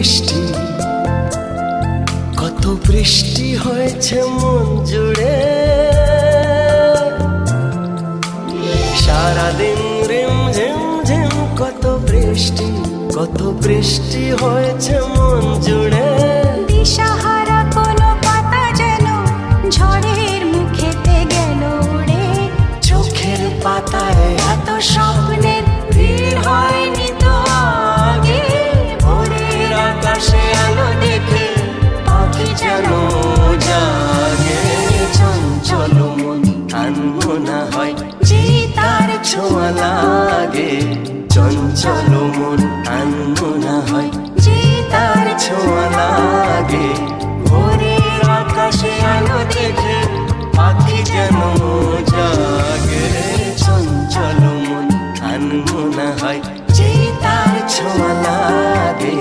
বৃষ্টি, কত বৃষ্টি হয়েছে মন জুড়ে। সারাদিন রিম ঝিম ঝিম কত বৃষ্টি, কত বৃষ্টি হয়েছে মন জুড়ে। দিশাহারা কোনো পাতা যেন ঝড়ের মুখেতে গেল উড়ে। চোখের পাতায় এত স্বপ্নের ভিড় হয়নি তো আগে। ভোরের আকাশে আলো দেখে পাখি যেন জাগে। চঞ্চল মন আনমনা হয় যে তার ছোঁয়া লাগে। চঞ্চল মন আনমনা হয় যে তার ছোঁয়া লাগে। ভোরের আকাশে আলো দেখে পাখি যেন জাগে। চঞ্চল মন আনমনা হয় যে তার ছোঁয়া লাগে।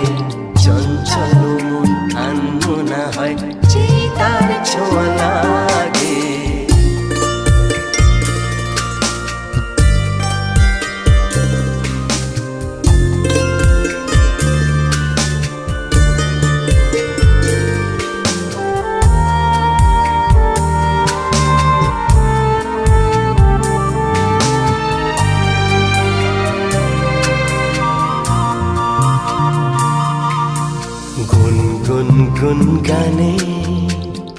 চঞ্চল মন আনমনা হয় যে তার ছোঁয়া লাগে। গুন গুন গুন গানে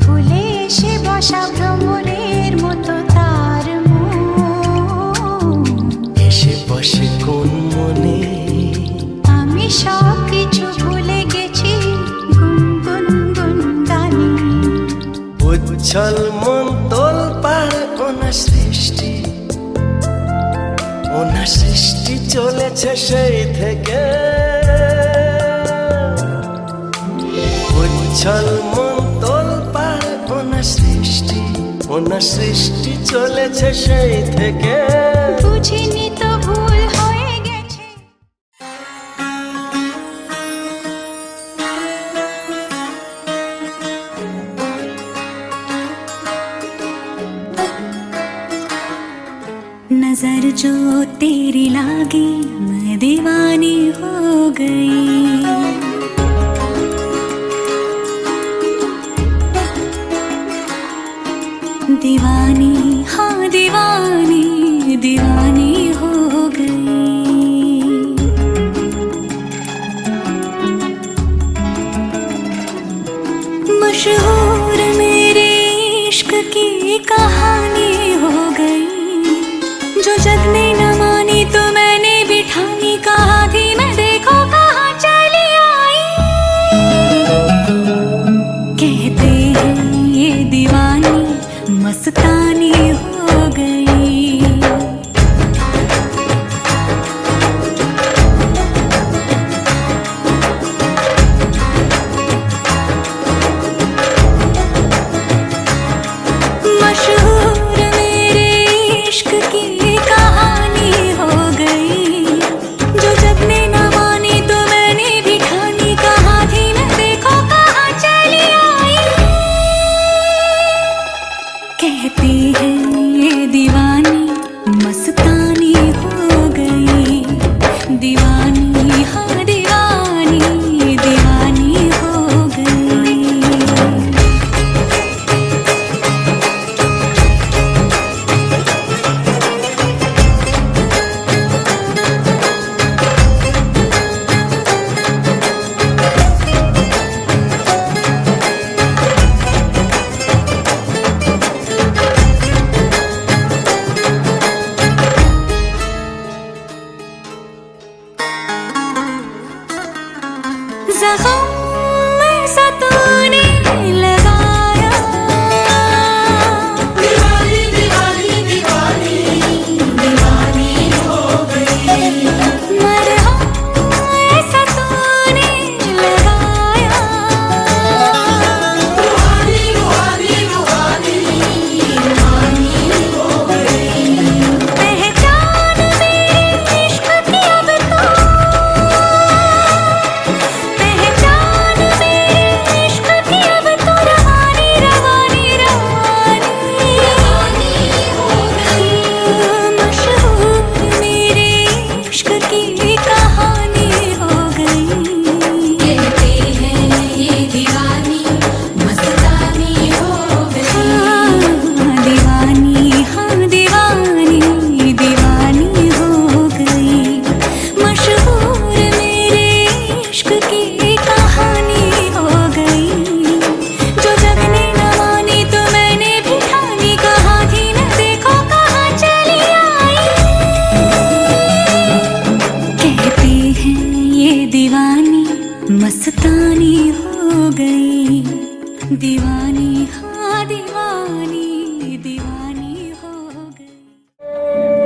ফুলে এসে বসা ভ্রমরের মতো তার মন। এসে বসে কোন মনে। আমি সব কিছু ভুলে গেছি গুন গুন গুন গানে। উচ্ছল মন তোল পাড় ওনা সৃষ্টি, ওনা সৃষ্টি চলেছে সেই থেকে। উচ্ছল মন তোল পাড় ওনা সৃষ্টি, ওনা সৃষ্টি চলেছে সেই থেকে। বুঝিনি তো ভুল হয়ে গেছে। नजर जो तेरी लागी मैं दीवानी हो गई। दीवानी हाँ दीवानी दीवानी हो गई। मशहूर मेरे इश्क की कहानी हो गई। जो जग ने न मानी तो मैंने भी ठानी। कहा थी मैं देखो कहाँ चली आई। कहते हैं ये दीवानी मस्तानी हो गई। मशहूर मेरे इश्क की कहानी हो गई। जो जग ने न मानी तो मैंने भी ठानी। कहा थी मैं देखो कहाँ चली आई। कहती है दीवानी हाँ दीवानी दीवानी हो गई।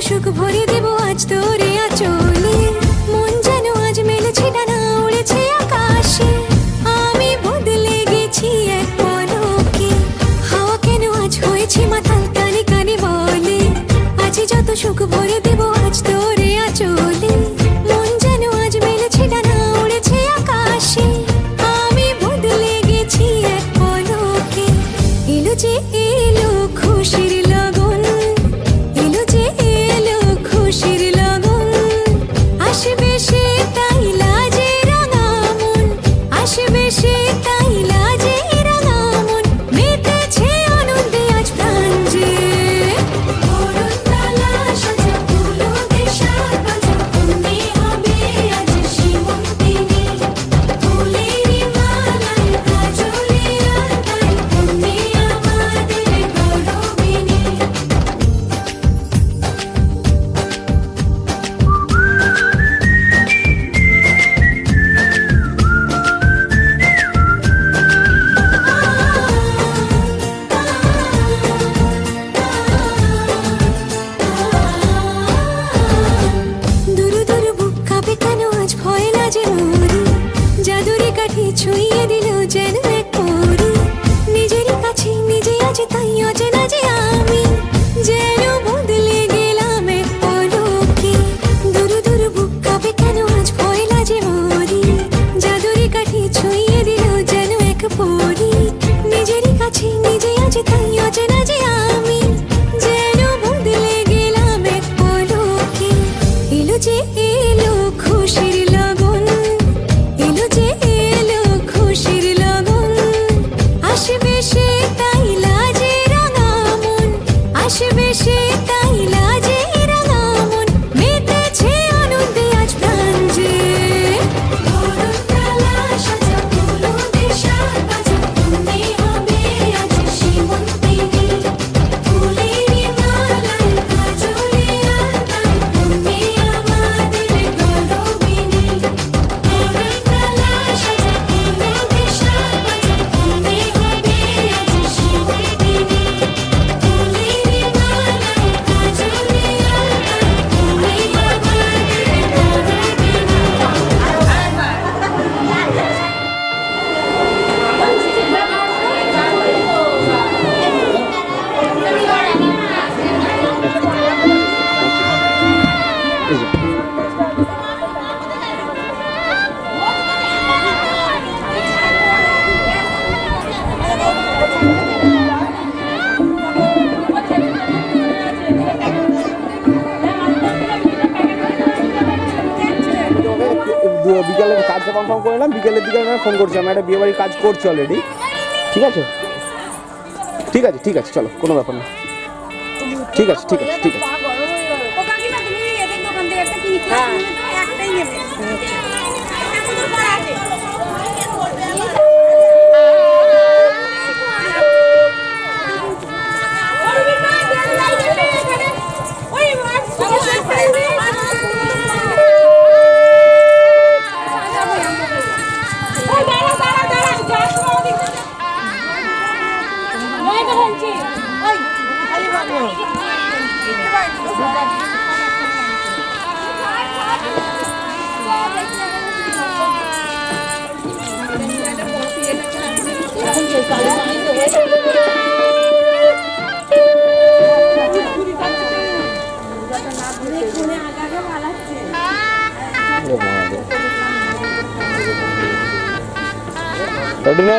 সুখ ভরে দেব আজ তোরে আঁচলে মন যেন আজ মেলেছে ডানা উড়েছে আকাশে আমি বদলে গেছি এক পলকে হাওয়া কেন আজ হয়েছে মাতাল কানে কানে বলে আজ যত সুখ ভরে দেব আজ তোরে আঁচলে মন যেন আজ মেলেছে ডানা উড়েছে আকাশে আমি বদলে গেছি এক পলকে এলো যে এলো খুশির লগন এলো যে এলো খুশির লগন আসবে সে তাই লাজে রাঙা মন আসবে সে তাই লাজে রাঙা মন মেতেছে আনন্দে আজ প্রাণ যে বরণডালা সাজা ফুলো দেশার বাজা কন্যে হবে আজ সীমন্তিনী ফুলের মালায় কাজলে আর তাই কন্যে আমাদের গৌরবিনী দুরু দুরু বুক কাঁপে কেন আজ ভয় লাজে মরি জাদুরে কাঠি ছুঁয়ে দিল যেন এক পরি নিজেরই কাছে নিজে আছে তাই অচেনা যে আমি যেন বদলে গেলাম এক পলকে দুরু দুরু বুক কাঁপে কেন আজ ভয় লাজে মরি জাদুরে কাঠি ছুঁয়ে দিল যেন এক পরি নিজেরই কাছে নিজে আছে তাই অচেনা যে আমি যেন বদলে গেলাম এক পলকে এলো যে এলো খুশির লগন এলো যে এলো খুশির লগন ম্যাডাম, বিকেলের দিকে আমি ফোন করছি। আমি একটা বিয়ে বাড়ির কাজ করছি অলরেডি। ঠিক আছে ঠিক আছে ঠিক আছে, চলো, কোনো ব্যাপার না। ঠিক আছে ঠিক আছে ঠিক আছে।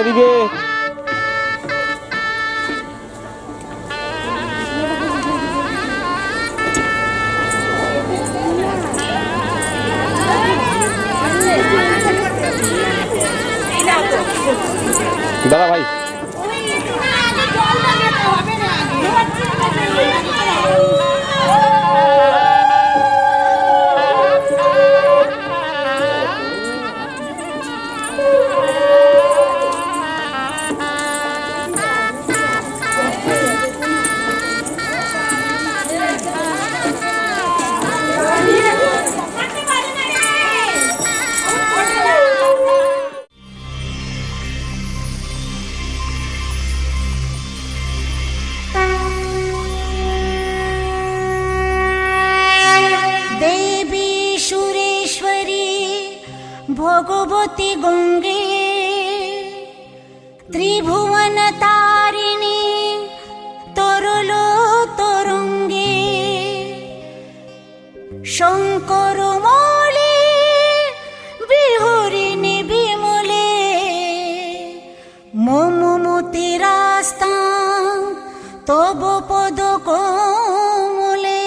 এদিকে দাদা ভাই, ভগবতী গঙ্গে ত্রিভুবন তারিণী তরল তরঙ্গে শঙ্কর মৌলি বিহরিণী বিমলে মম মতিরাস্তা তব পদ কোমলে।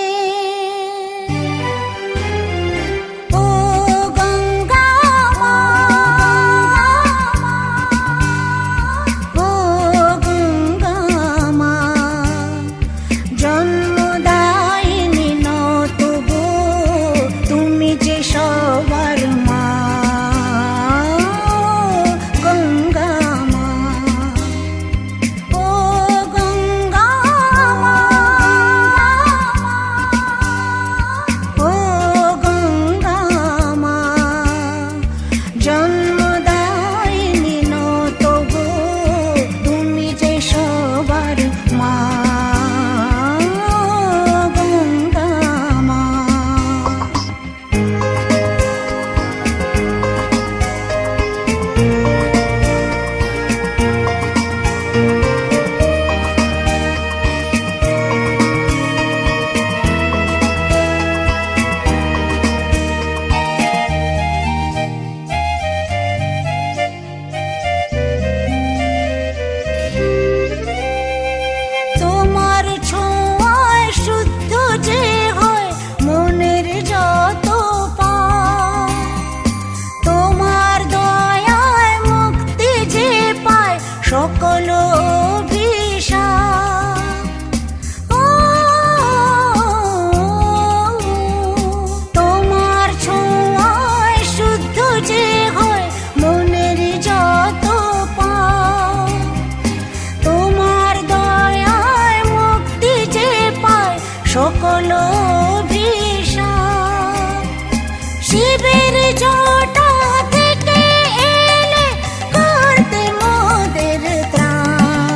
সকল তোমার ছোঁয়ায় শুদ্ধ যে হয় মনের যত পাপ, তোমার দয়ায় মুক্তি যে পায় সকল অভিশাপ। শিবের জটা থেকে এলে করতে মোদের ত্রাণ,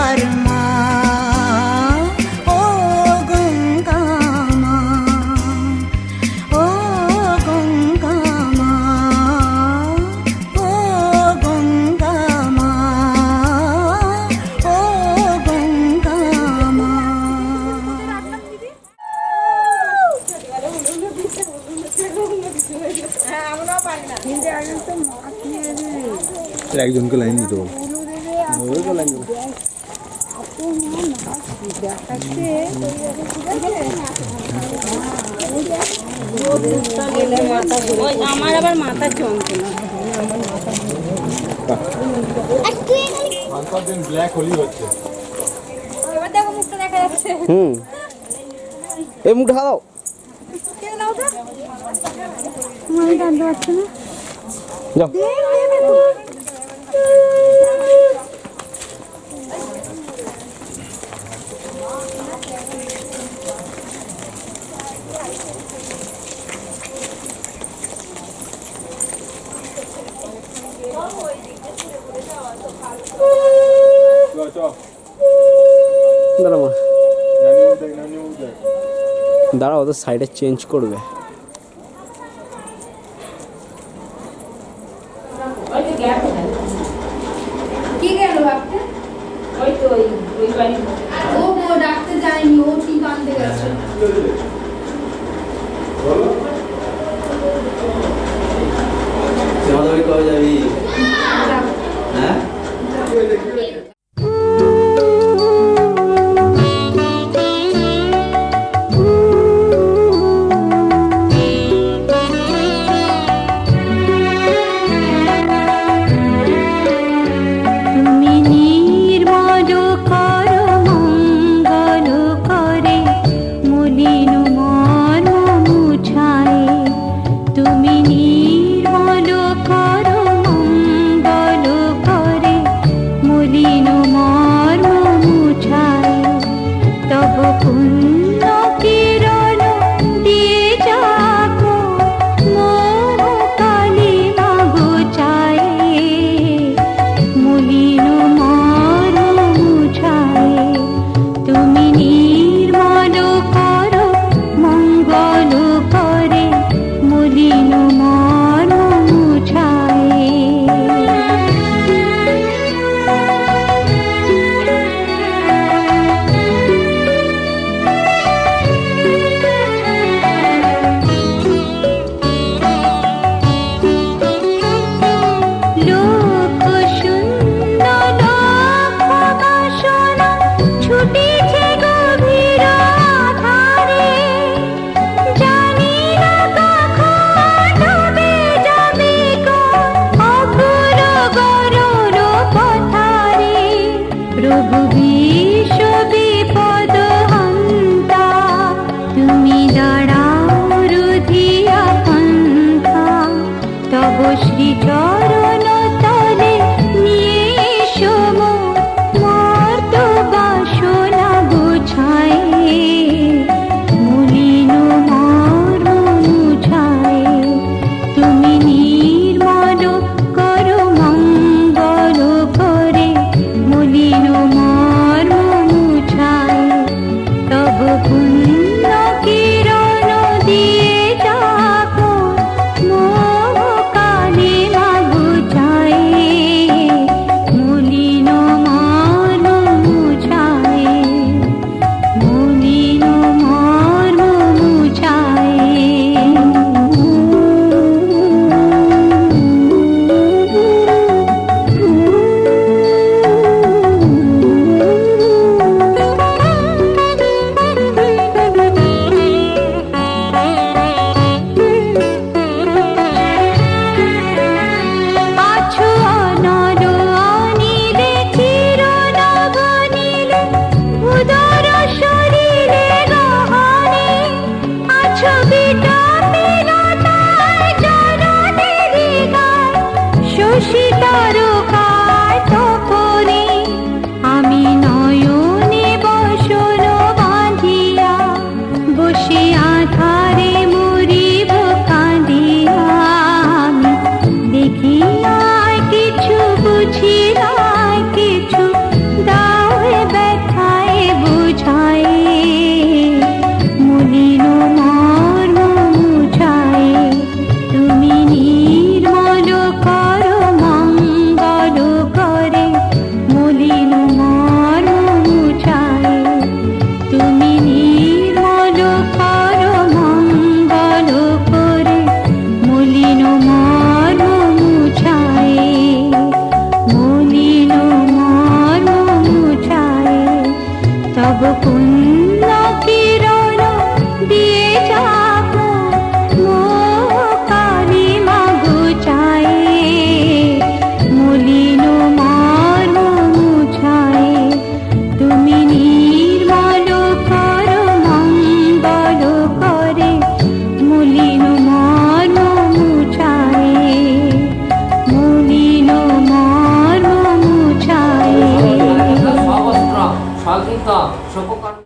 আমার মা, ও গঙ্গা মা, ও গঙ্গা মা, ও গঙ্গা মা, ও গঙ্গা মা। একজনকে লাইন দিতে বল। আমার আবার মাথা যন্ত্রণা। এবার দেখো মুখটা দেখা যাচ্ছে। এই মুখটা খাও। আমি জানতে পারছি না। যাও। দাঁড়াও, দাঁড়াও, ওদের সাইডে চেঞ্জ করবে। কি গেল ভাবতে? ওই তো ওই বাড়ি। ও ডাকতে যায়নি, ও ঠিক আনতে গেছে। কবে যাবি? হ্যাঁ কিরণ দিয়ে যাবো মোহ কালী মা নব পুণ্য কিরণ দিয়ে যাবো কালী মা গুচায়ে মলিন মর্ম মুছায়ে তুমি নির্মল কর মঙ্গল করে মলিন মর্ম মুছায়ে মলিন মর্ম মুছায়ে সহস্র সগীত শোককণ্ঠ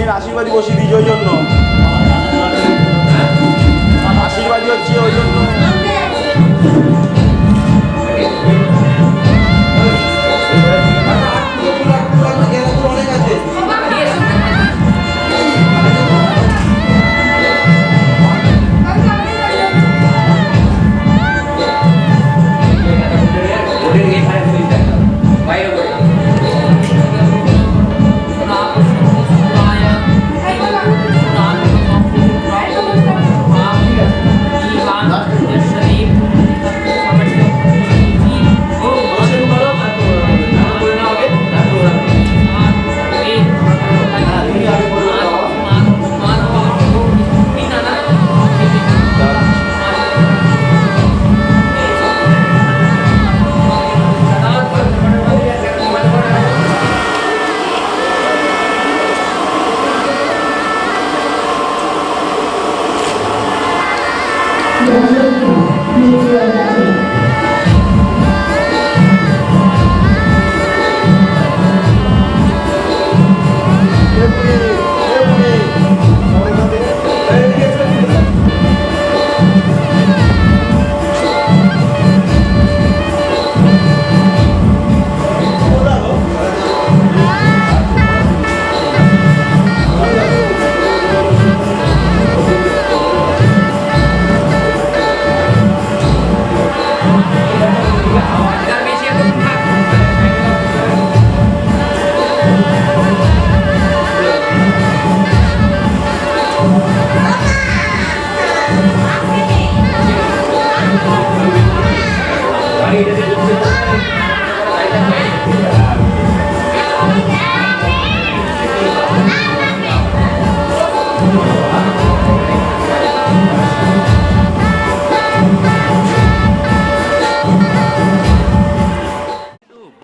মেয়ের আশীর্বাদী বসিয়ে দিয়েছি ওই জন্য, আশীর্বাদী হচ্ছে ওই জন্য।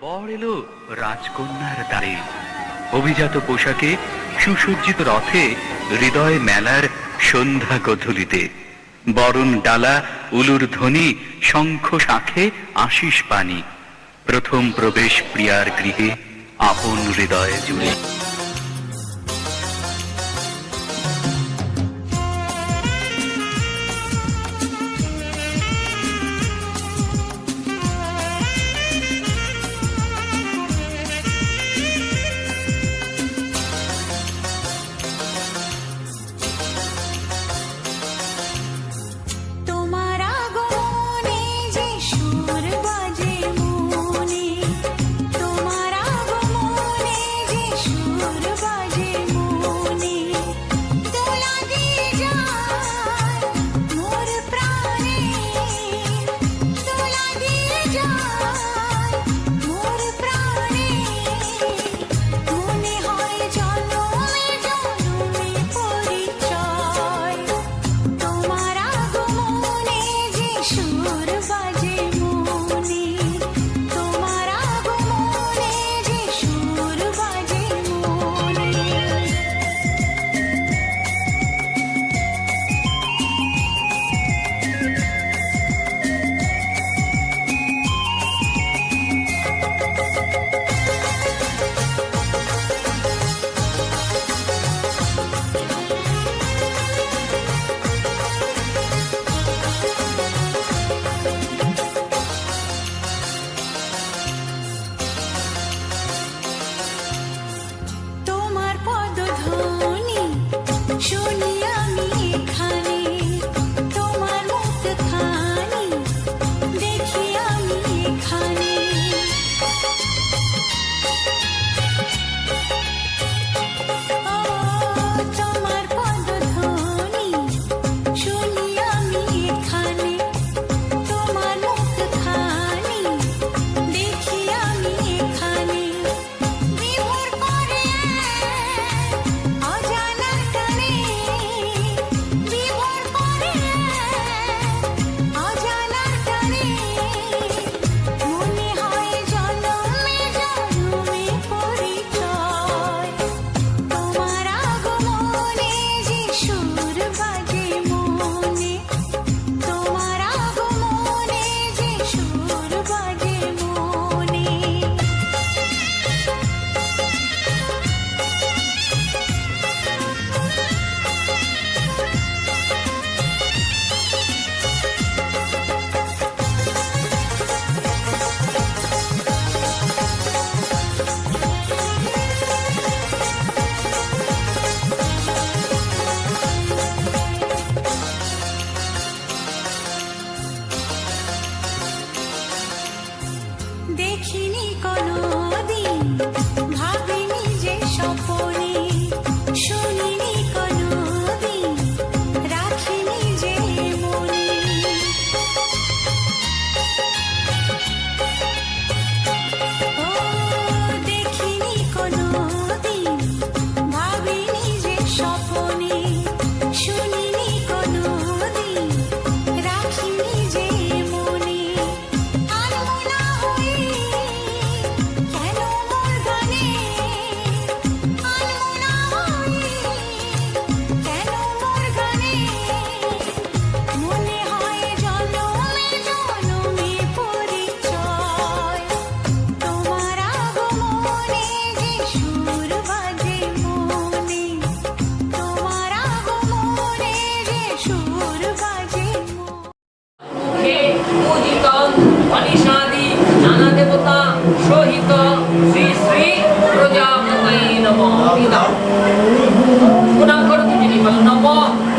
বর এলো রাজকন্যার দ্বারে, অভিজাত পোশাকে সুসজ্জিত রথে হৃদয় মেলার সন্ধ্যা গধূলিতে, বরণ ডালা উলুর ধ্বনি শঙ্খ শাঁখে আশিস পানি, প্রথম প্রবেশ প্রিয়ার গৃহে আপন হৃদয় জুড়ে। তোমার আগমনে যে সুর বাজে মনে, তোমার আগমনে যে সুর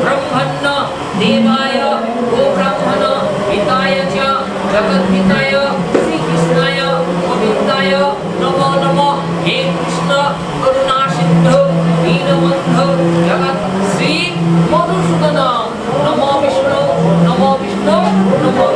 ब्रह्मण्य देवाय गोब्राह्मण हिताय च जगद्धिताय श्रीकृष्णाय गोविन्दाय नमो नमः। हे कृष्ण करुणा सिन्धु दीनबन्धु जगत् श्री मधुसूदन नमो विष्णु नमो विष्णु नमो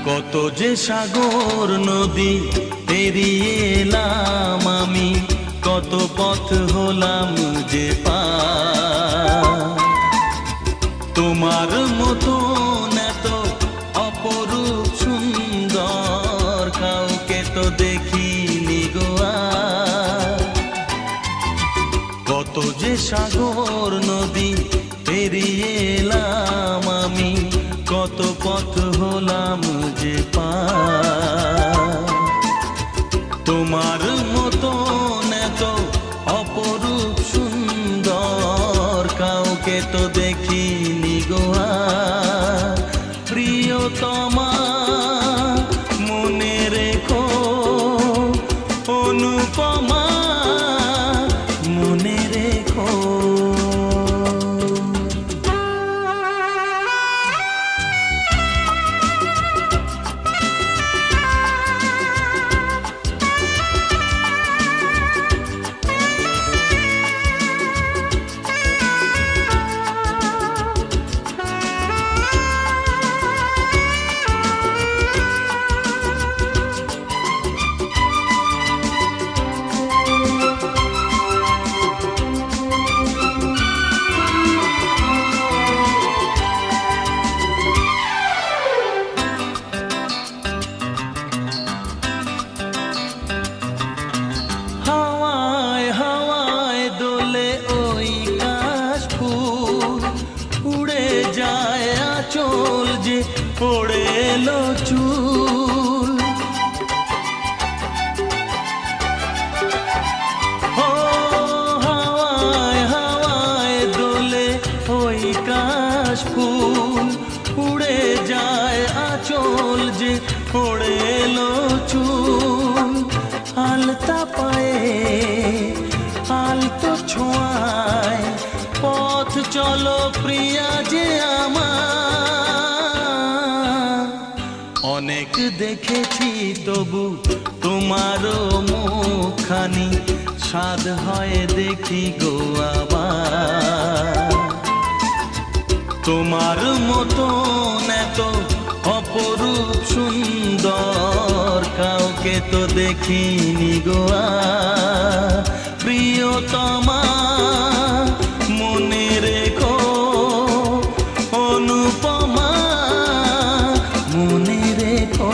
কত যে সাগর নদী পেরিয়ে এলাম আমি, কত পথ হলাম যে পার। তোমার মতো এত অপরূপ সুন্দর কাউকে তো দেখিনি গো আর। কত যে সাগর নদী পেরিয়ে এলাম আমি, কত পথ হলাম যে পার। তোমার মতো এত অপরূপ সুন্দর কাউকে তো দেখিনি গো আর। প্রিয়তমা মনে রেখো, অনুপমা মনে রেখো। হাওয়ায় হাওয়ায় দোলে ওই কাশফুল, উড়ে যায় আঁচল যে পড়ে এলো চুল। ও হাওয়ায় হাওয়ায় দোলে ওই কাশফুল, উড়ে যায় আঁচল যে পড়ে এলো চুল। আলতা পায়ে আলতো ছোঁয়ায় পথ চলো প্রিয়া যে আমার। অনেক দেখেছি তবু তোমারও মুখখানি, স্বাদ হয় দেখি গো আবার। তোমার মতো এত অপরূপ সুন্দর কাউকে তো দেখিনি গো আর। প্রিয়তমা মনে রেখো, অনুপমা মনে রেখো।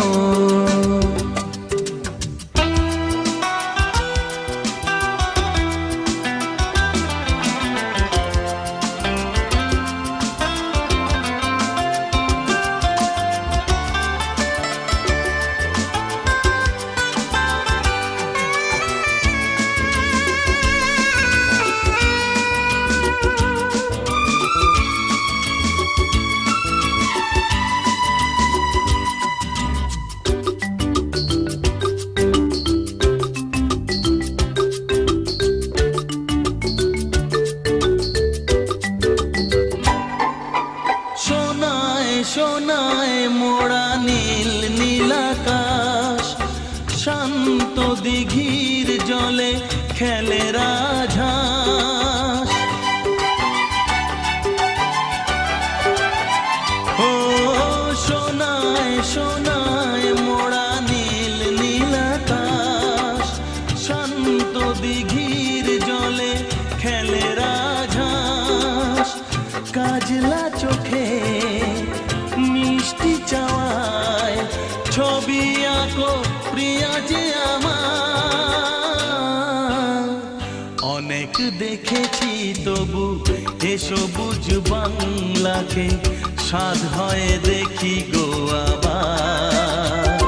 সোনায় মোড়া নীল নীলাকাশ, শান্ত দিঘির জলে খেলে রাজহাঁস। ও সোনায় সোনায় মোড়া নীল নীলাকাশ, শান্ত দিঘির জলে খেলে রাজহাঁস। কাজলা চোখে মিষ্টি চাওয়ায় ছবি আঁকো প্রিয়া যে আমার। অনেক দেখেছি তবু এ সবুজ বাংলাকে সাধ হয়ে দেখি গো আবার।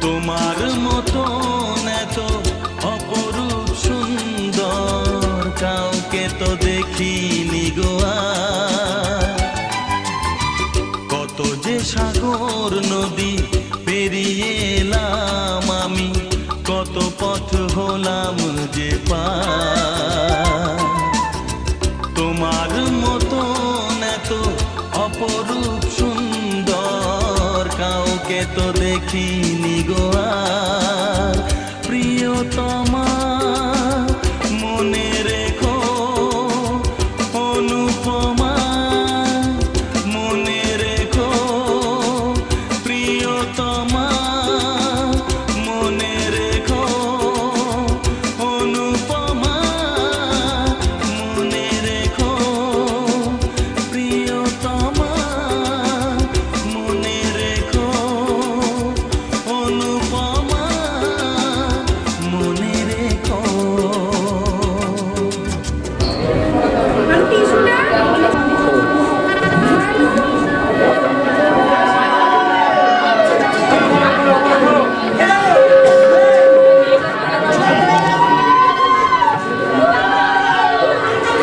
তোমার মতন এত অপরূপ সুন্দর কাউকে তো দেখিনি গো আর। কত যে সাগর নদী পেরিয়ে এলাম আমি, কত পথ হলাম যে পার। তোমার মতন এত অপরূপ সুন্দর কাউকে তো দেখিনি গো আর। প্রিয়তমা মনে রেখো, অনুপমা মনে রেখো, প্রিয়তমা মনে রেখো, অনুপমা মনে রেখো, প্রিয়তমা মনে রেখো, অনুপমা মনে রেখো।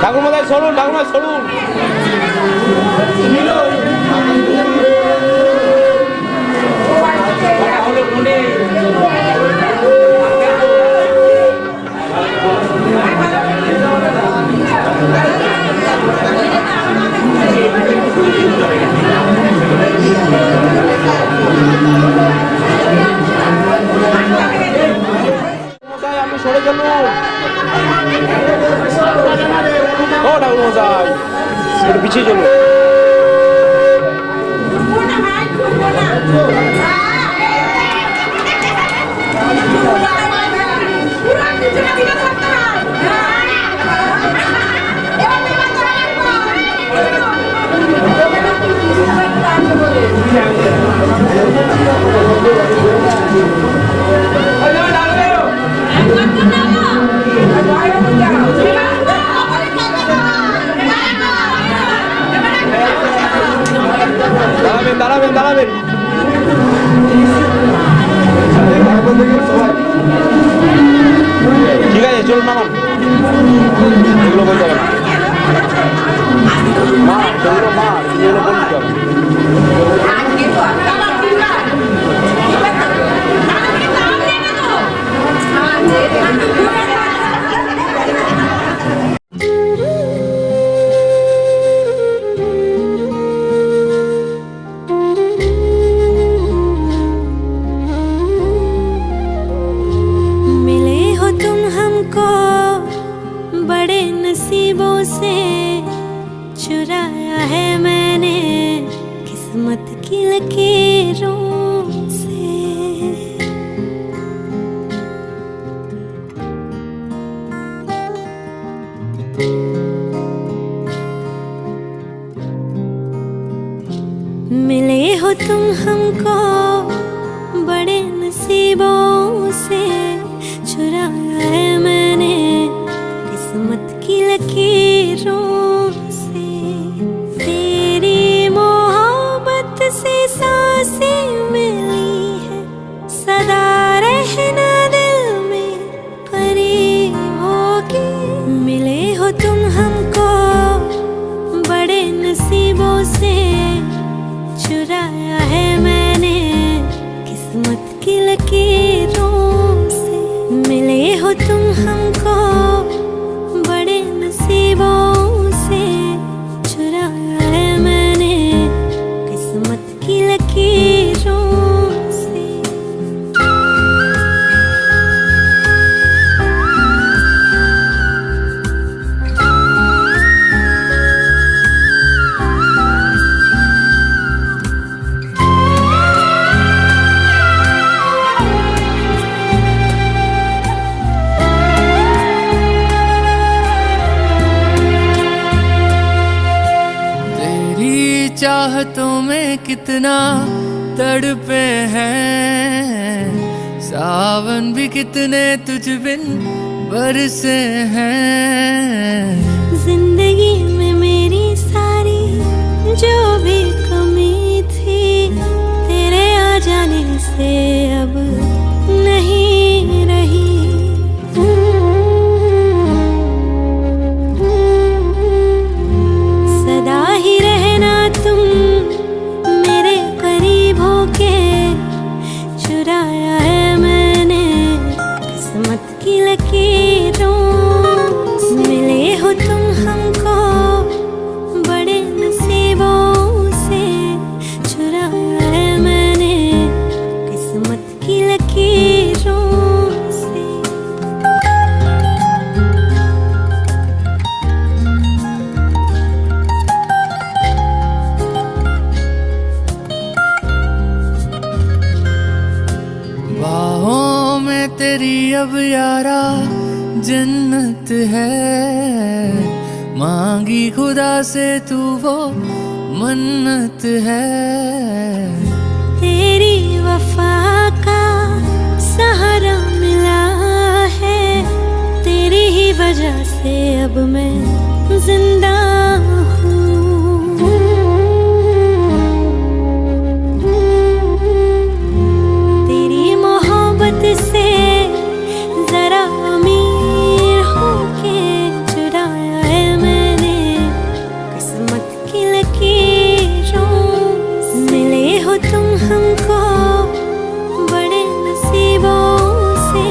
ঠাকুরমশাই সরুন, ঠাকুরমশাই সরুন। ঠাকুরমশাই আপনি সরে চলুন। ও ঠাকুরমশাই একটু পিছিয়ে চলুন। দাঁড়াবেন, দাঁড়াবেন, দাঁড়াবেন। ঠিক আছে চলুন, নামান। এগুলো বলতে হবে না, মা সেগুলো মা এগুলো বলতে হবে। मिले हो तुम हमको बड़े नसीबों से, चुराया है मैंने किस्मत की लकीरों से। मिले हो तुम हमको बड़े नसीबों से, चुराया है मैंने किस्मत की लकीरों से। तेरी मोहब्बत से सांसें मिली है, सदा रहना दिल में करीब होगी। मिले हो तुम हमको बड़े नसीबों से, चुराया है मैंने किस्मत की लकीरों से। मिले हो तुम हमको बड़े नसीबों से, चुराया है मैंने किस्मत की लकीरों से। चाहतों में कितना तड़पे हैं, सावन भी कितने तुझ बिन बरसे हैं। जिंदगी में मेरी सारी जो भी कमी थी तेरे आ जाने से अब नहीं रही। सदा ही रहना तुम मेरे करीब होके, चुराया है मैंने किस्मत की लकीरों। मिले हो तुम हमको बड़े नसीबों से, चुराया है मैंने किस्मत की लकीरों से। बाहों में तेरी अब यारा जन्नत है, मांगी खुदा से तू वो मन्नत है। तेरी वफा का सहारा मिला है, तेरी ही वजह से अब मैं जिंदा हूँ। तेरी मोहब्बत से जरा अमीर होके, चुराया है मैंने किस्मत की लकीरों। मिले हो तुम हमको बड़े नसीबों से,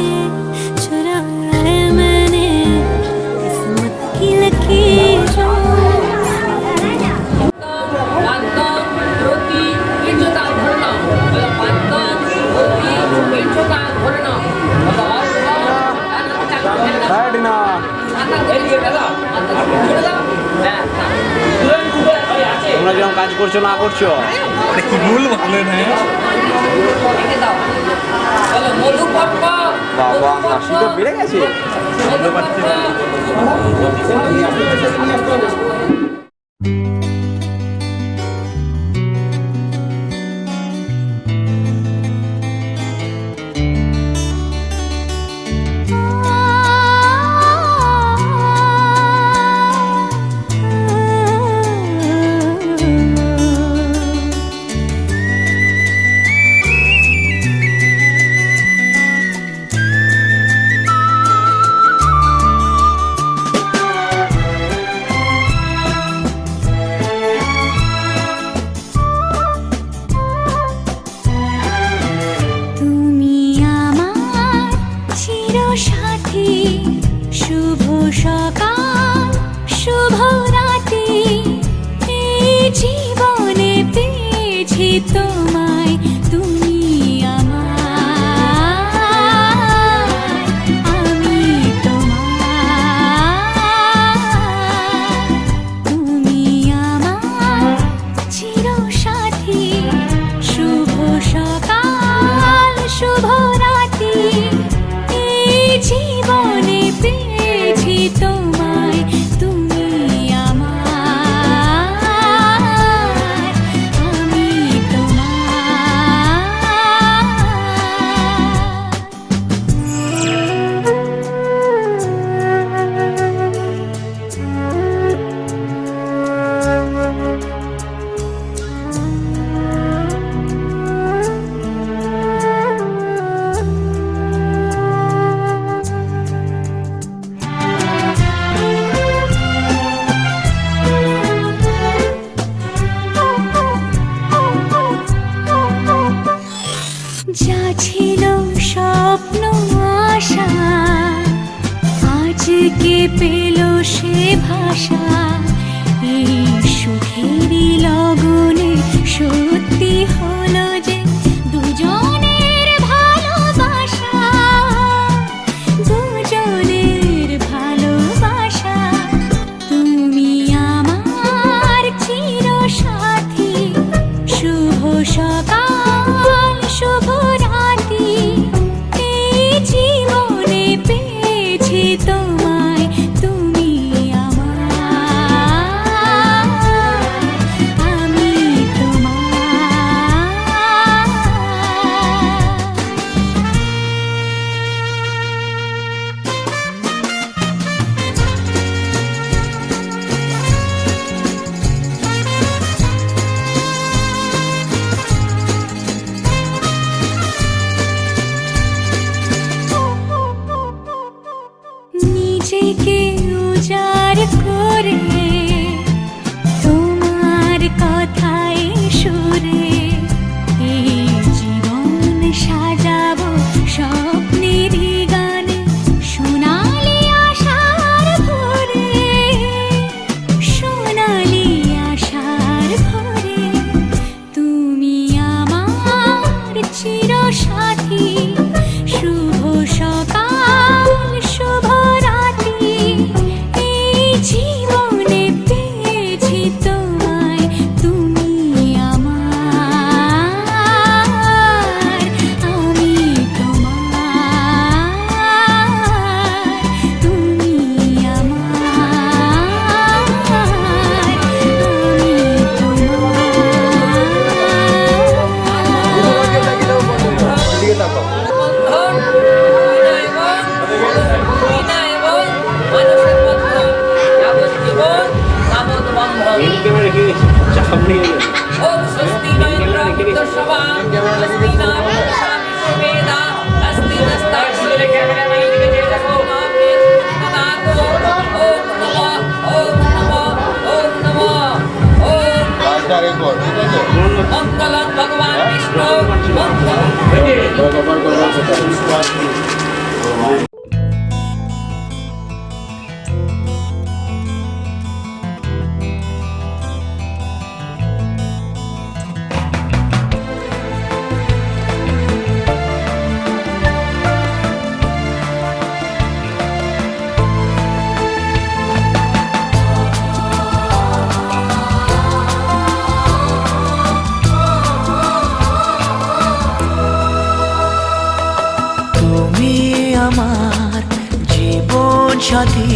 चुराया है मैंने किस्मत की लकीरों। তোমরা যেরকম কাজ করছো না করছো কি ভুল ভাবলেন? হ্যাঁ বাবা হাসি তো বেড়ে গেছে। পেলো সে ভাষা এই সুখেরই লগনে সত্যি হলো যে দুজনের ভালোবাসা, দুজনের ভালোবাসা। তুমি আমার চিরসাথী, শুভ সকাল শুভ রাতি, এই জীবনে পেয়েছি তোমায়, তুমি আমার, আমি তোমার। নিজেকে উজাড় করে তোমার কথায় সুরে এই জীবন সাজাবো স্বপ্নেরই গানে সোনালি আশার ভরে সোনালি আশার ভরে তুমি আমার চিরসাথী শুভ সকাল শুভ রাত্রি এই জীবনে পেয়েছি তোমায় তুমি আমার আমি তোমার তুমি আমার আমি তোমার মঙ্গলং ভগবান বিষ্ণু তুমি আমার জীবন সাথী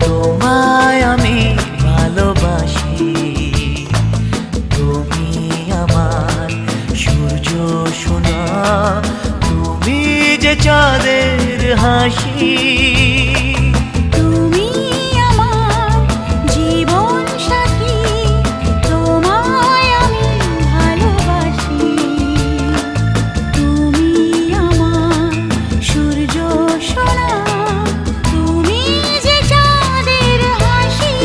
তোমায় আমি ভালোবাসি তুমি আমার সূর্য সোনা তুমি যে চাঁদের হাসি তুমি আমার জীবন সাথী তোমায় আমি ভালোবাসি তুমি আমার সূর্য সোনা তুমি যে চাঁদের হাসি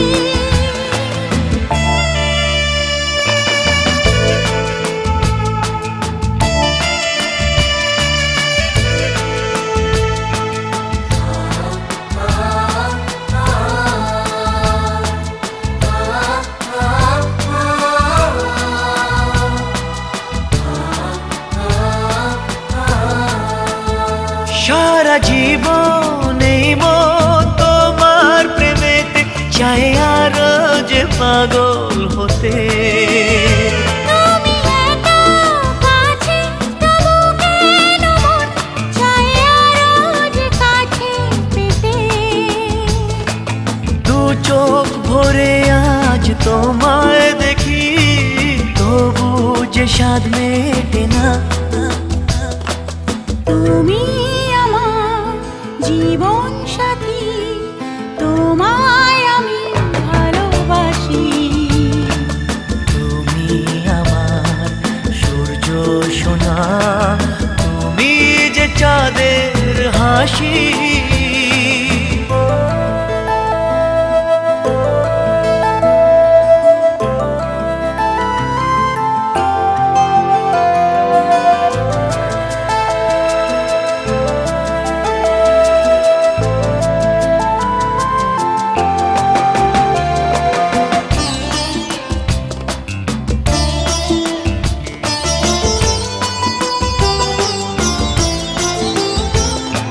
সারা জীবন এই মন তোমার প্রেমেতে চাই আরো যে পাগল হতে তুমি এত কাছে তবু কেন মন চায় আরো যে কাছে পেতে দু চোখ ভরে আজ তোমায় দেখি তবু যে স্বাদ মেটে না তুমি আমার জীবন সাথী তোমায় আমি ভালোবাসি তুমি আমার সূর্য সোনা তুমি যে চাঁদের হাসি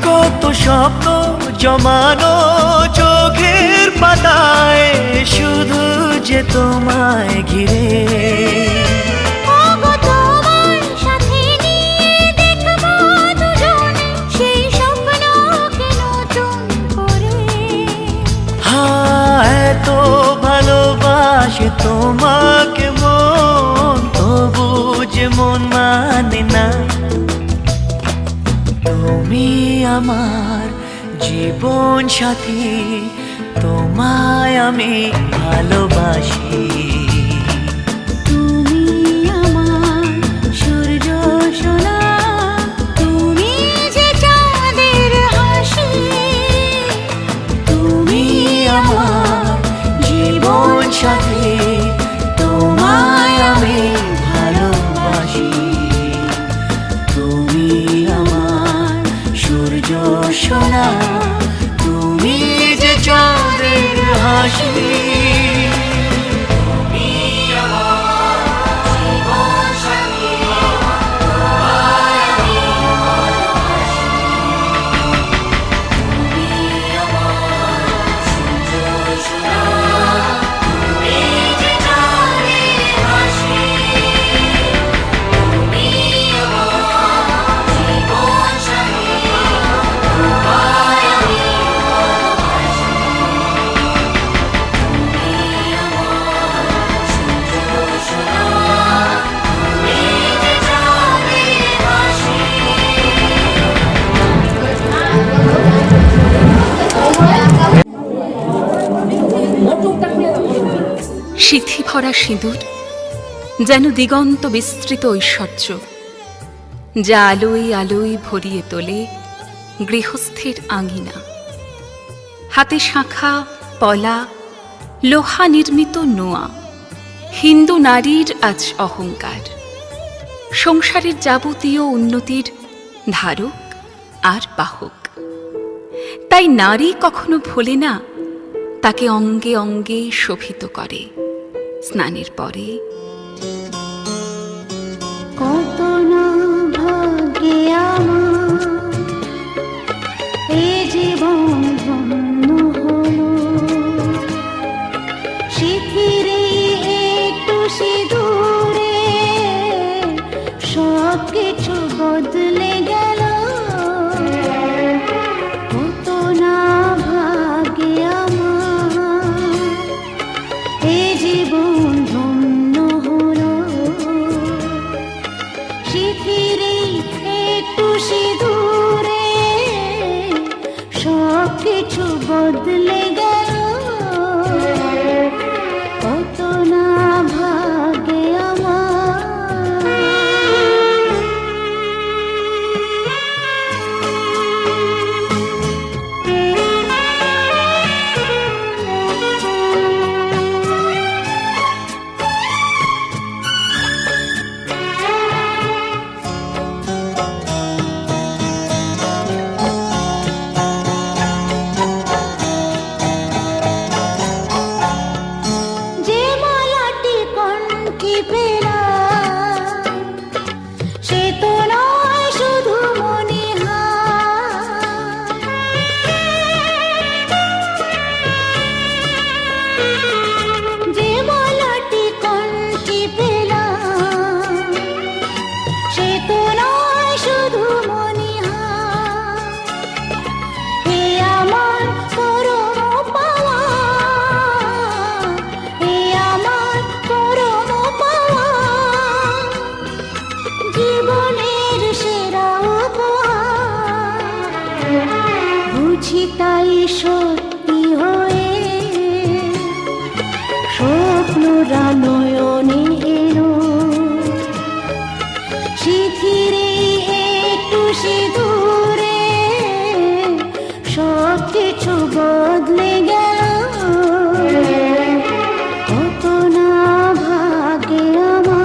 কত স্বপ্ন জমানো চোখের পাতায় শুধু যে তোমায় ঘিরে ওগো তোমার সাথে নিয়ে দেখবো দুজনে সেই স্বপ্নকে নতুন করে এত ভালোবাসে তোমাকে মন তবু যে মন মানে না তুমি আমার জীবন সাথী তোমায় আমি ভালোবাসি তুমি আমার সূর্য সোনা তুমি যে চাঁদের হাসি হাসি। সিথি ভরা সিঁদুর যেন দিগন্ত বিস্তৃত ঐশ্বর্য, যা আলোয় আলোয় ভরিয়ে তোলে গৃহস্থের আঙিনা। হাতে শাঁখা পলা লোহা নির্মিত নোয়া, হিন্দু নারীর আজ অহংকার, সংসারের যাবতীয় উন্নতির ধারক আর বাহক। তাই নারী কখনো ভোলে না তাকে অঙ্গে অঙ্গে শোভিত করে স্নানের পরে। কত না ভাগ্যে আমার এ জীবন ধন্য হলো, সিথিরে একটু সিঁদুরে সব কিছু বদলে গেল। কত না ভাগ্যে আমার এ জীবন ধন্য হলো, সিথিরে একটু সিঁদুরে সব কিছু বদলে গেল। কত না ভাগ্যে আমার। যে মালাটি কণ্ঠে পেলাম সে তো নয় শুধু মণিহার, যে মালাটি কণ্ঠে পেলাম সে তো নয় শুধু মণিহার। হে আমার পরম পাওয়া, হে আমার পরম পাওয়া, জীবনের সেরা উপহার। বুঝি তাই সত্যি হয়ে স্বপ্নরা নয়নে এলো, সিথিরে একটু সিঁদুরে সব কিছু বদলে গেল। কত না ভাগ্যে আমার।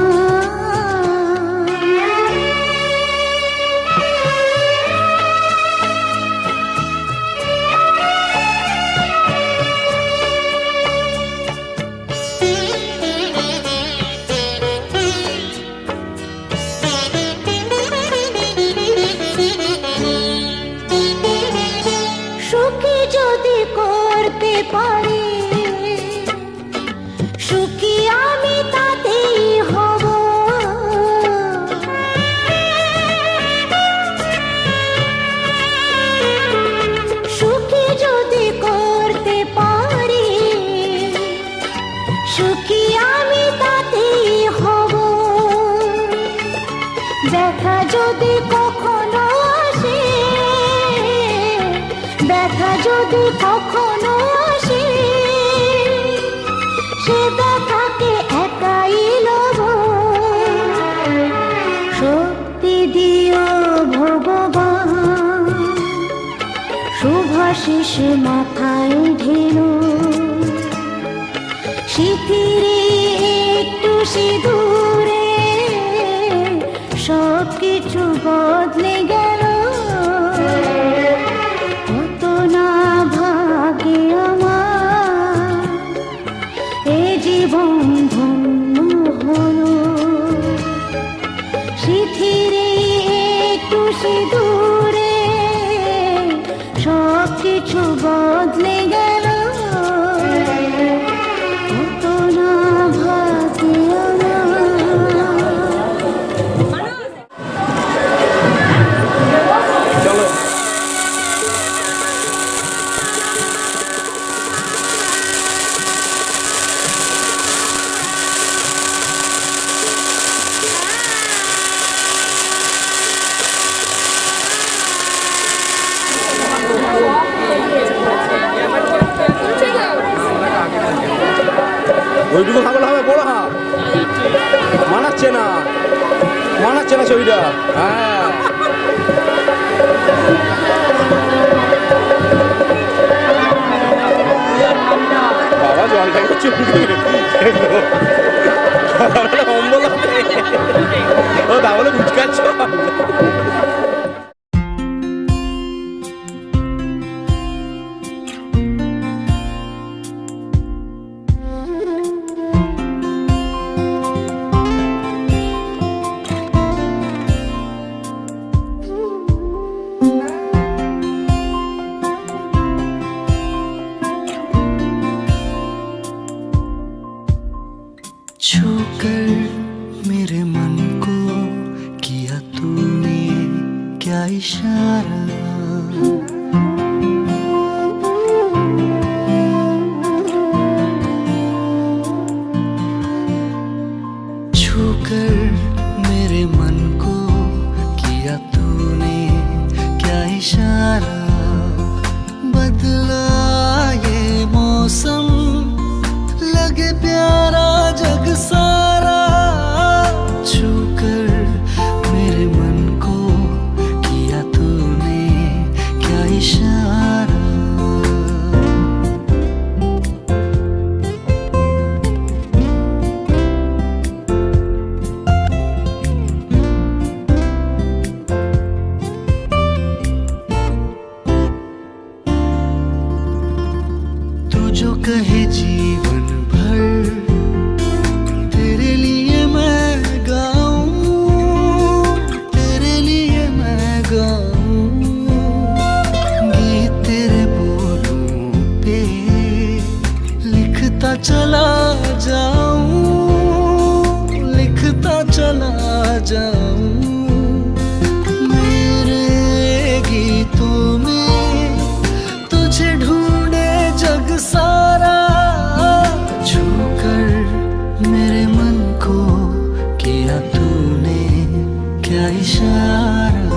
সুখী যদি করতে পারি, সুখী আমি তাতেই হব। সুখী যদি করতে পারি, সুখী আমি তাতেই হব। দেখা যদি কখনো আসে, দেখা যদি কখনো আসে, সে দেখাকে একাই লব। শক্তি দিও ভগবান, শুভাশিস মাথায় ঢেলো, সিথিরে একটু সিঁদুরে সব কিছু বদলে গেল। কত না ভাগ্যে আমার। কিছু বদলে গেল কত না ভাগ্যে আমার। চলো ওইটুকু খাগল হবে বড় হাঁক মানাচ্ছে না ছবিটা। হ্যাঁ বাবা জলটাকে চুমকে অম্বল ও তাহলে বুঝকাচ্ছ। छूकर मेरे मन को किया तूने क्या इशारा, छूकर मेरे मन को किया तूने क्या इशारा, बदला ये मौसम लगे प्यारा जग सारा, छूकर मेरे मन को किया तूने क्या इशारा। तू जो कहे जीवन भर तेरे लिए मैं गाऊं, तेरे लिए मैं गाऊं, गीत तेरे बोलों पे लिखता चला जाऊं, लिखता चला जाऊं, मेरे गीतों में तुझे ढूंढे जग सारा, छूकर मेरे मन को किया तूने क्या इशारा।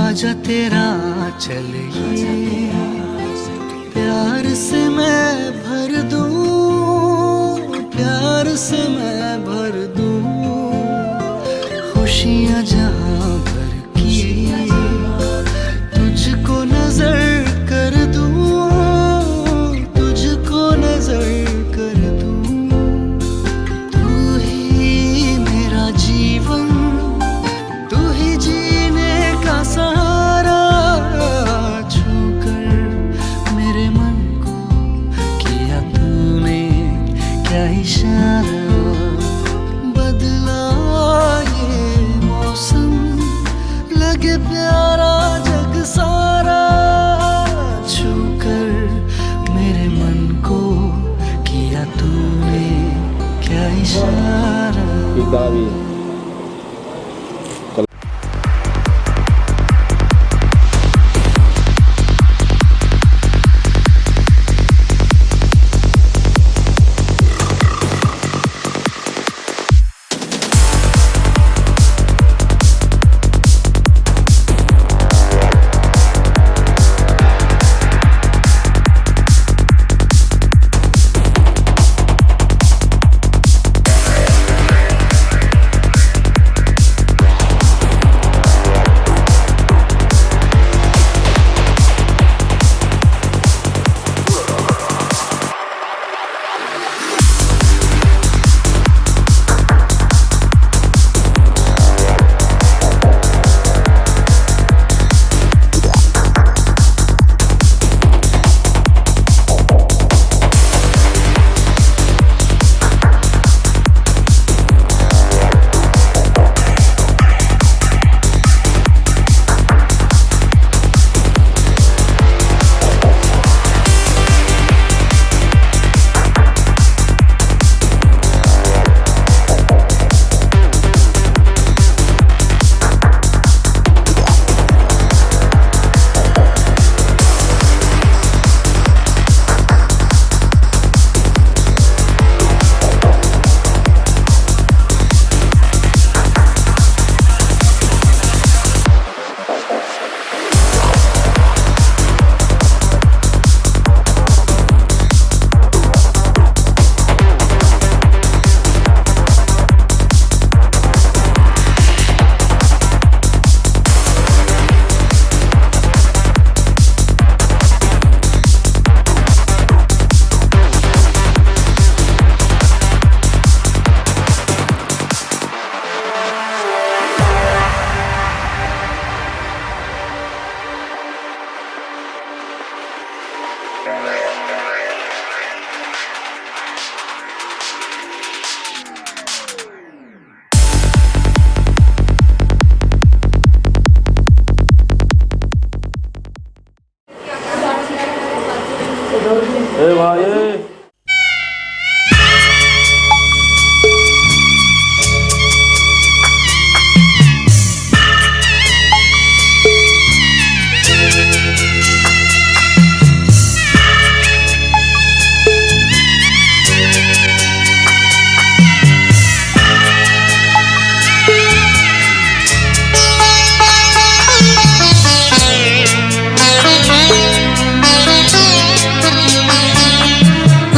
आजा तेरा चल ये प्यार से मैं भर दूं, प्यार से मैं भर दूं, खुशियाँ जहाँ भर की तुझको नजर कर दूं, तुझको नजर कर दूं, तू ही मेरा जीवन, तू ही जीने का सहारा, छूकर मेरे मन को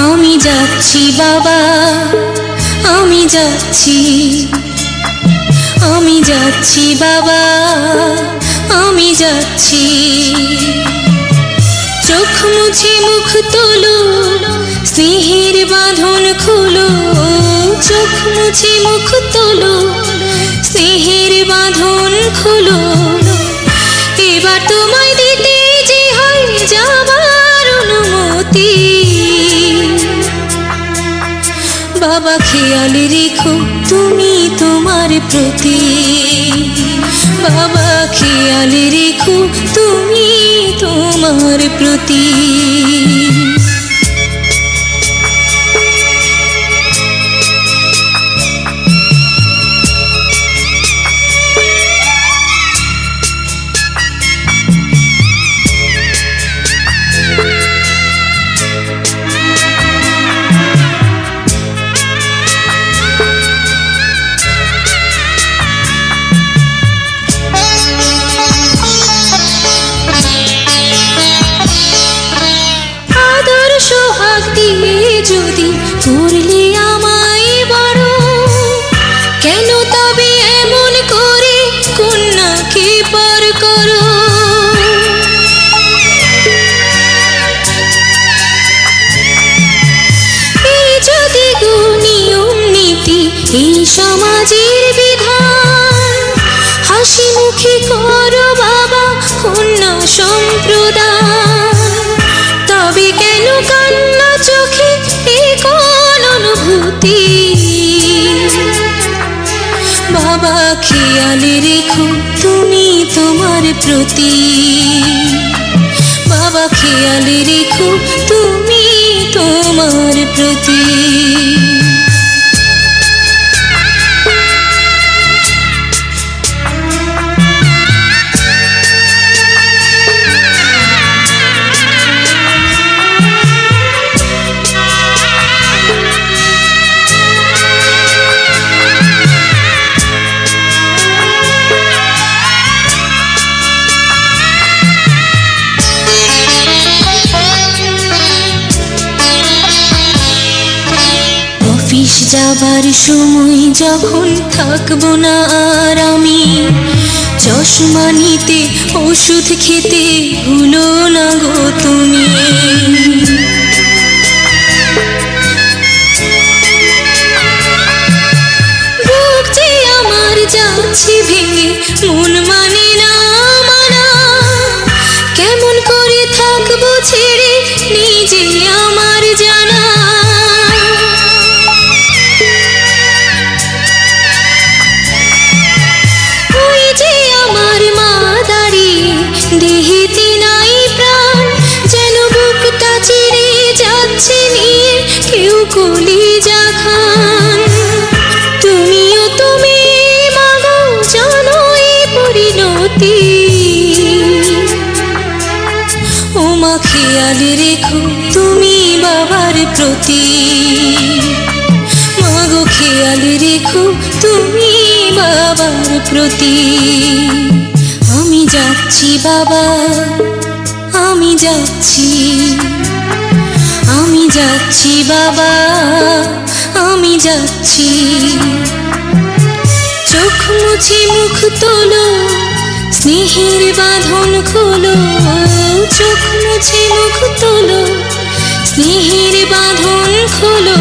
আমি যাচ্ছি বাবা, আমি যাচ্ছি, আমি যাচ্ছি বাবা, আমি যাচ্ছি। চোখ মুছে মুখ তোলো, স্নেহের বাঁধন খোলো। চোখ মুছে মুখ তোলো, স্নেহের বাঁধন খোলো। এবার তোমায় দিতে যে হয় যাবার অনুমতি। বাবা খেয়াল রেখো তুমি তোমার প্রতি। বাবা খেয়াল রেখো তুমি তোমার প্রতি। যদি করলে আমায় বড়, কেন তবে এমন করে কন্যাকে পর করো। এই যদি নিয়ম নীতি এই সমাজের বিধান, হাসি মুখে করো বাবা কন্যা সম্প্রদান। তবে কেন কান্না চোখে এই কোন অনুভূতি। বাবা খেয়াল রেখো তুমি তোমার প্রতি। বাবা খেয়াল রেখো তুমি তোমার প্রতি। অফিস যাবার সময় যখন থাকবো না আর আমি, চশমা নিতে ওষুধ খেতে ভুলো না গো তুমি। বুক যে আমার যাচ্ছে ভেঙে, মন মানে না মানা। কেমন করে থাকবো ছেড়ে নিজে আমার জানা। দেহেতে নাই প্রাণ, যেন বুকটা চিরে যাচ্ছে নিয়ে কেউ কলিজা খান। তুমিও তুমি মাগো জানো এই পরিণতি। ও মা খেয়াল রেখো তুমি বাবার প্রতি। মাগো খেয়াল রেখো তুমি বাবার প্রতি। আমি যাচ্ছি বাবা, আমি যাচ্ছি, আমি যাচ্ছি বাবা, আমি যাচ্ছি। চোখ মুছে মুখ তোলো, স্নেহের বাঁধন খোলো। চোখ মুছে মুখ তোলো, স্নেহের বাঁধন খোলো।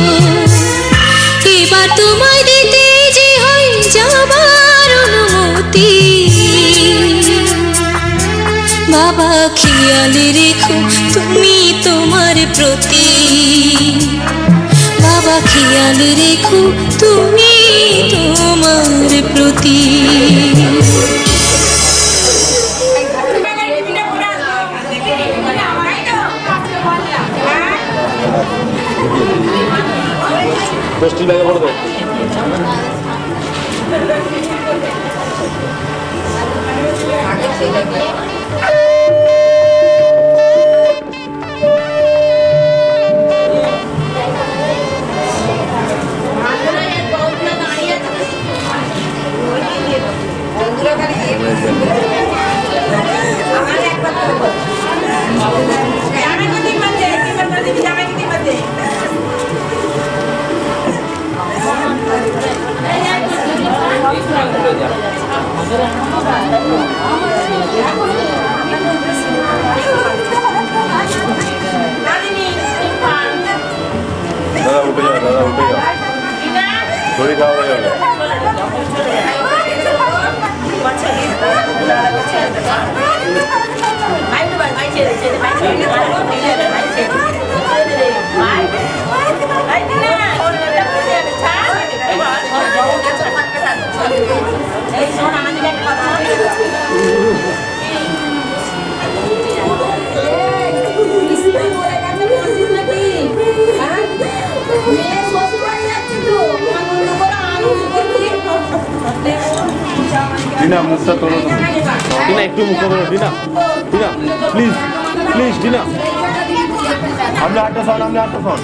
এবার তোমায় দিতে যে হয় যাবার অনুমতি। বাবা খেয়াল রেখো তুমি তোমার প্রতি। বাবা খেয়াল রেখো তুমি তোমার প্রতি। পোস্টিং ব্যাগে ভরে দেবো। দাদা উঠে যাও, দাদা উঠে যাও, শরীর খাওয়া হয়ে যাবে। ডিনা মুখটা তোলো, ডিনা একটু মুখটা তোলো, dinner dinner please please dinner. আপনি আটটা শোন, আপনি আটটা শোন।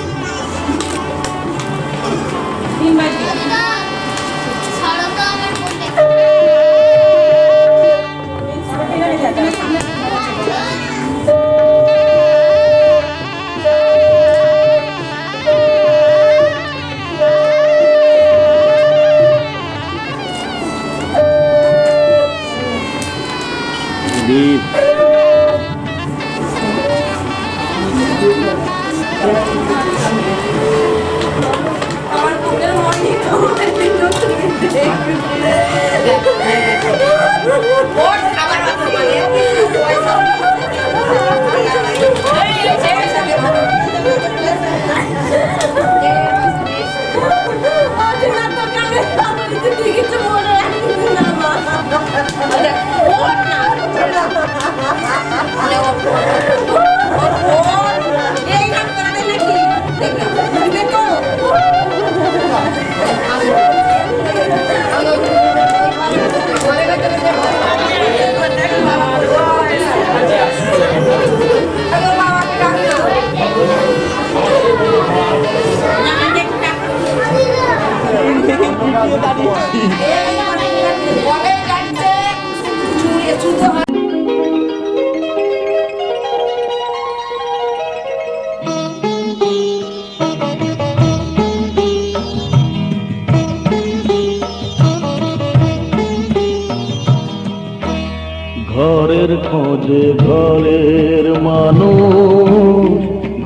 ঘরের খোঁজে ঘরের মানুষ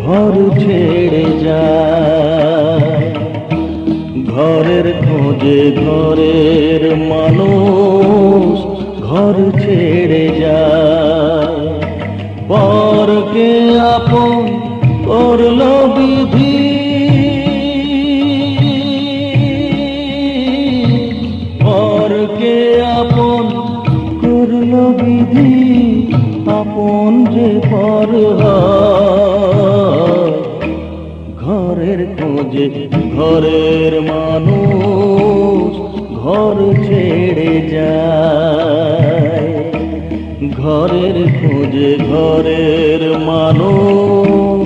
ঘর ছেড়ে যায়, ঘরের খোঁজে ঘরের মানুষ ঘর ছেড়ে যায়। পরকে আপন করল বিধি, পরকে আপন করল বিধি, আপন যে পর হয়। ঘরের খোঁজে ঘরের মানুষ ঘর ছেড়ে যায়, ঘরের খোঁজে ঘরের মানুষ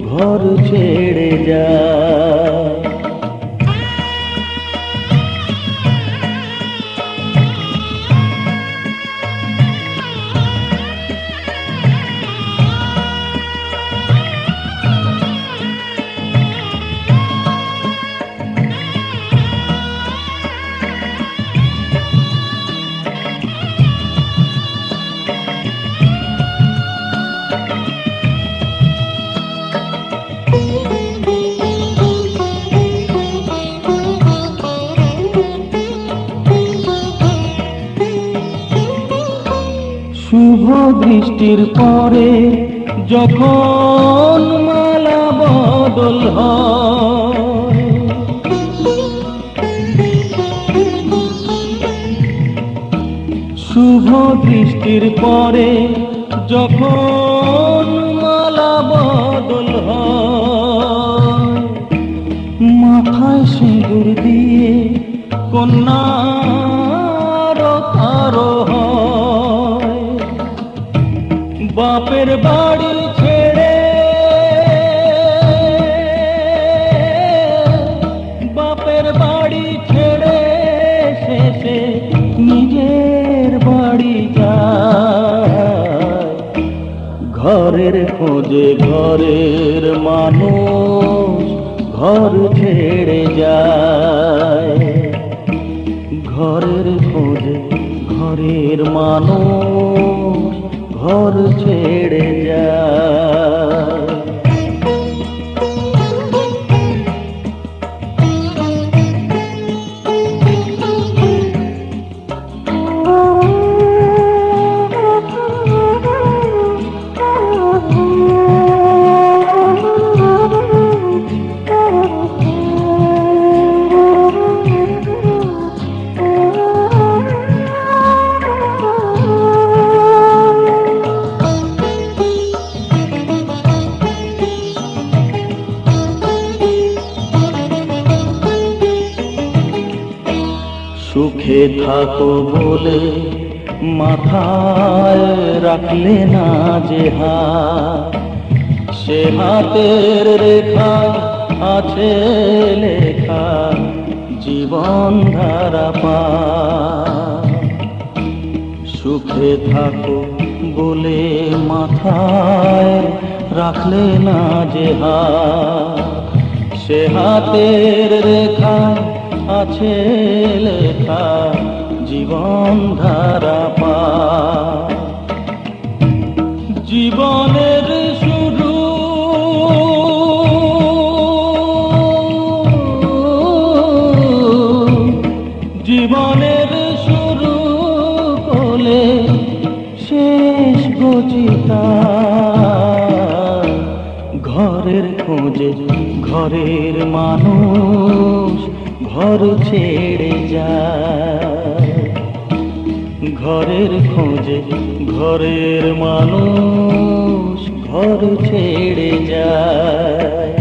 ঘর ছেড়ে যায়। শুভ দৃষ্টির পরে যখন মালা বদল হয়, শুভ দৃষ্টির পরে যখন মালা বদল হয়, মাথায় সে বাপের বাড়ি ছেড়ে, বাপের বাড়ি ছেড়ে শেষে নিজের বাড়ি যায়। ঘরের খোঁজে ঘরের মানুষ ঘর ছেড়ে যায়। ঘরের খোঁজে ঘরের মানুষ ঘর ছেড়ে যায়। সুখে থাকো বলে মাথায় রাখলে না যে হাত, সে হাতের রেখা আছে লেখা জীবন ধারা পার। সুখে থাকো বলে মাথায় রাখলে না যে হাত, সে হাতের রেখা আছে লেখা জীবন ধারা পার। জীবনের শুরু জীবনের শুরু কোলে শেষ গচিতা। ঘরের খোঁজে ঘরের মানুষ ঘর ছেড়ে যায়। ঘরের খোঁজে ঘরের মানুষ ঘর ছেড়ে যায়।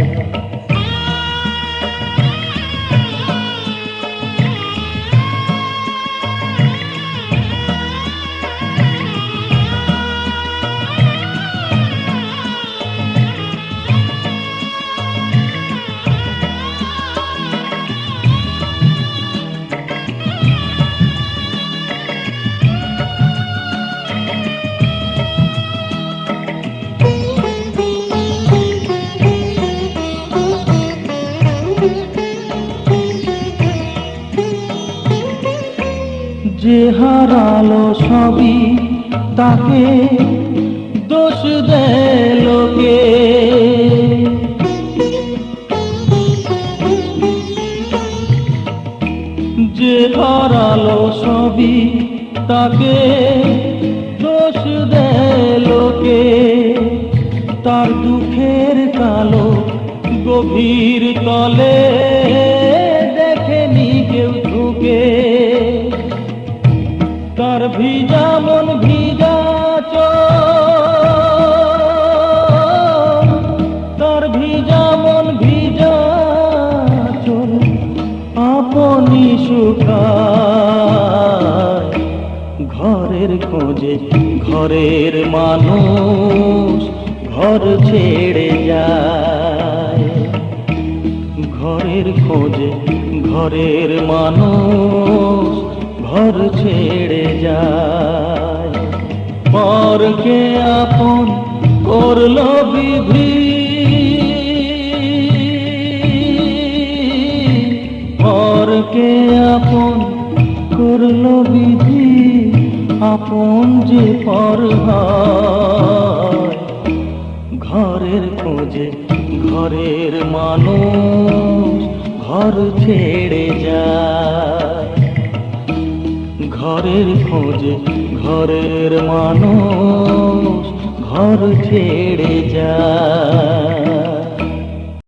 যে হারালো সবই তাকে দোষ দেয় লোকে, যে হারালো সবই তাকে দোষ দেয় লোকে। তার দুঃখের কালো গভীর তলে দেখেনি কেউ ঢুকে। তার ভিজা মন ভিজা চোখ, তার ভিজা মন ভিজা চোখ আপনি শুকায়। ঘরের খোঁজে ঘরের মানুষ ঘর ছেড়ে যায়। ঘরের খোঁজে ঘরের মানুষ ঘর ছেড়ে যায়। পরকে আপন করলো বিধি, পরকে আপন করলো বিধি, আপন যে পর হয়। ঘরের খোঁজে ঘরের মানুষ ঘর ছেড়ে যায়। ঘরের খোঁজে ঘরের মানুষ ঘর ছেড়ে যায়।